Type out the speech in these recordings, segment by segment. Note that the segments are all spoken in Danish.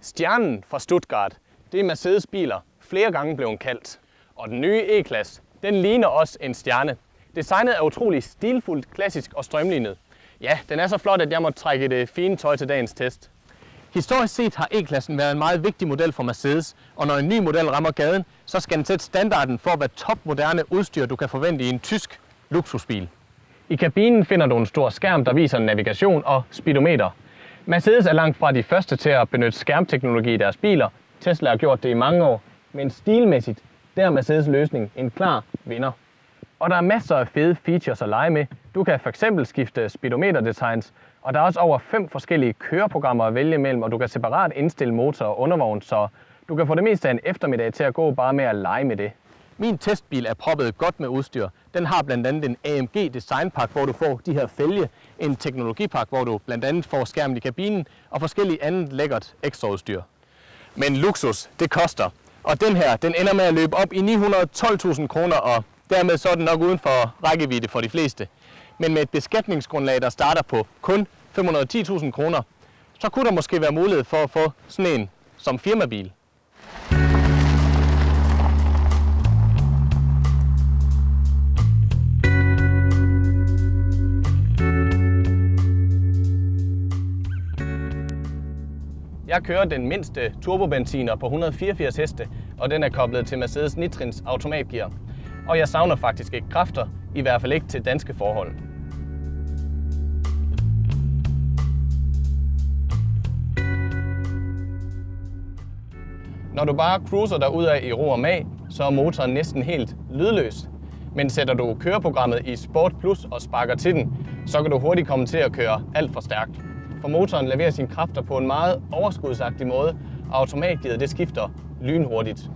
Stjernen fra Stuttgart, det er Mercedes biler flere gange blevet kaldt. Og den nye E-klasse, den ligner også en stjerne. Designet er utrolig stilfuldt, klassisk og strømlignet. Ja, den er så flot, at jeg må trække det fine tøj til dagens test. Historisk set har E-klassen været en meget vigtig model for Mercedes, og når en ny model rammer gaden, så skal den sætte standarden for, hvad topmoderne udstyr du kan forvente i en tysk luksusbil. I kabinen finder du en stor skærm, der viser navigation og speedometer. Mercedes er langt fra de første til at benytte skærmteknologi i deres biler. Tesla har gjort det i mange år, men stilmæssigt der er Mercedes løsning en klar vinder. Og der er masser af fede features at lege med. Du kan fx skifte speedometer-designs, og der er også over 5 forskellige køreprogrammer at vælge mellem, og du kan separat indstille motor og undervogn, så du kan få det meste af en eftermiddag til at gå bare med at lege med det. Min testbil er proppet godt med udstyr. Den har blandt andet en AMG designpakke, hvor du får de her fælge, en teknologipakke, hvor du blandt andet får skærmen i kabinen og forskellige andet lækkert ekstraudstyr. Men luksus, det koster. Og den her, den ender med at løbe op i 912.000 kroner, og dermed så er den nok uden for rækkevidde for de fleste. Men med et beskatningsgrundlag, der starter på kun 510.000 kroner, så kunne der måske være mulighed for at få sådan en som firmabil. Jeg kører den mindste turbobenziner på 184 heste, og den er koblet til Mercedes nitrins automatgear. Og jeg savner faktisk ikke kræfter, i hvert fald ikke til danske forhold. Når du bare cruiser derudad i ro og mag, så er motoren næsten helt lydløs. Men sætter du køreprogrammet i Sport Plus og sparker til den, så kan du hurtigt komme til at køre alt for stærkt. For motoren leverer sine kræfter på en meget overskudsagtig måde, og automatgearet det skifter lynhurtigt.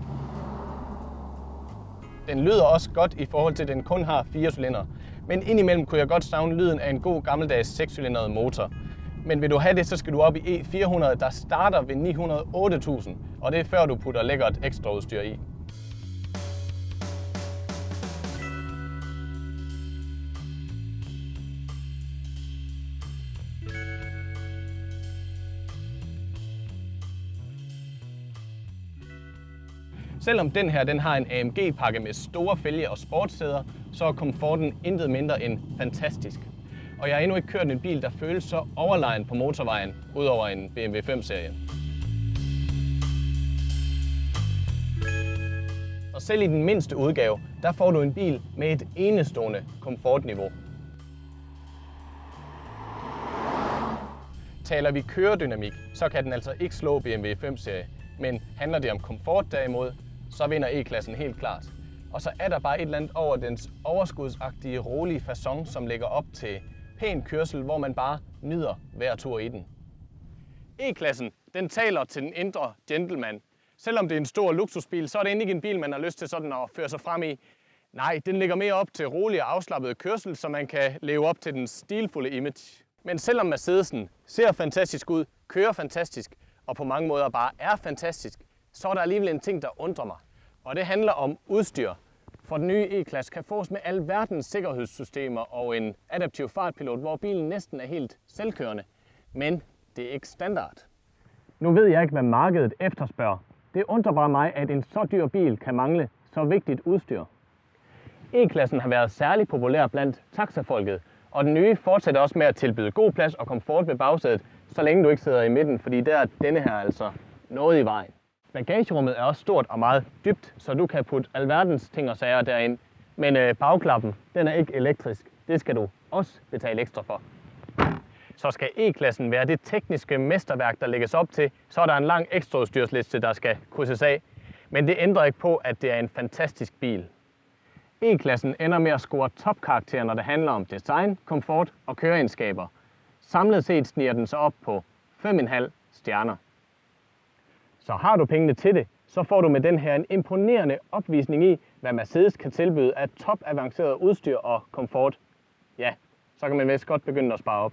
Den lyder også godt i forhold til, at den kun har 4 cylinder. Men indimellem kunne jeg godt savne lyden af en god gammeldags 6-cylindret motor. Men vil du have det, så skal du op i E400, der starter ved 908.000, og det er før du putter lækkert ekstraudstyr i. Selvom den her den har en AMG-pakke med store fælge og sportssæder, så er komforten intet mindre end fantastisk. Og jeg har endnu ikke kørt en bil, der føles så overlegen på motorvejen, udover en BMW 5-serie. Og selv i den mindste udgave, der får du en bil med et enestående komfortniveau. Taler vi køredynamik, så kan den altså ikke slå BMW 5-serie, men handler det om komfort derimod, så vinder E-klassen helt klart. Og så er der bare et eller andet over dens overskudsagtige, rolige facon, som lægger op til pæn kørsel, hvor man bare nyder hver tur i den. E-klassen, den taler til den indre gentleman. Selvom det er en stor luksusbil, så er det ikke en bil, man har lyst til sådan at føre sig frem i. Nej, den ligger mere op til rolig og afslappet kørsel, så man kan leve op til den stilfulde image. Men selvom Mercedesen ser fantastisk ud, kører fantastisk og på mange måder bare er fantastisk, så er der alligevel en ting, der undrer mig. Og det handler om udstyr. For den nye E-klasse kan fås med alverdens sikkerhedssystemer og en adaptiv fartpilot, hvor bilen næsten er helt selvkørende. Men det er ikke standard. Nu ved jeg ikke, hvad markedet efterspørger. Det undrer bare mig, at en så dyr bil kan mangle så vigtigt udstyr. E-klassen har været særlig populær blandt taxafolket, og den nye fortsætter også med at tilbyde god plads og komfort ved bagsædet, så længe du ikke sidder i midten, fordi der er denne her altså noget i vejen. Bagagerummet er også stort og meget dybt, så du kan putte alverdens ting og sager derind. Men bagklappen, den er ikke elektrisk. Det skal du også betale ekstra for. Så skal E-klassen være det tekniske mesterværk, der lægges op til, så er der en lang ekstraudstyrsliste, der skal krydses af. Men det ændrer ikke på, at det er en fantastisk bil. E-klassen ender med at score topkarakterer, når det handler om design, komfort og køreegenskaber. Samlet set sniger den sig op på 5,5 stjerner. Så har du pengene til det, så får du med den her en imponerende opvisning i, hvad Mercedes kan tilbyde af topavanceret udstyr og komfort. Ja, så kan man vist godt begynde at spare op.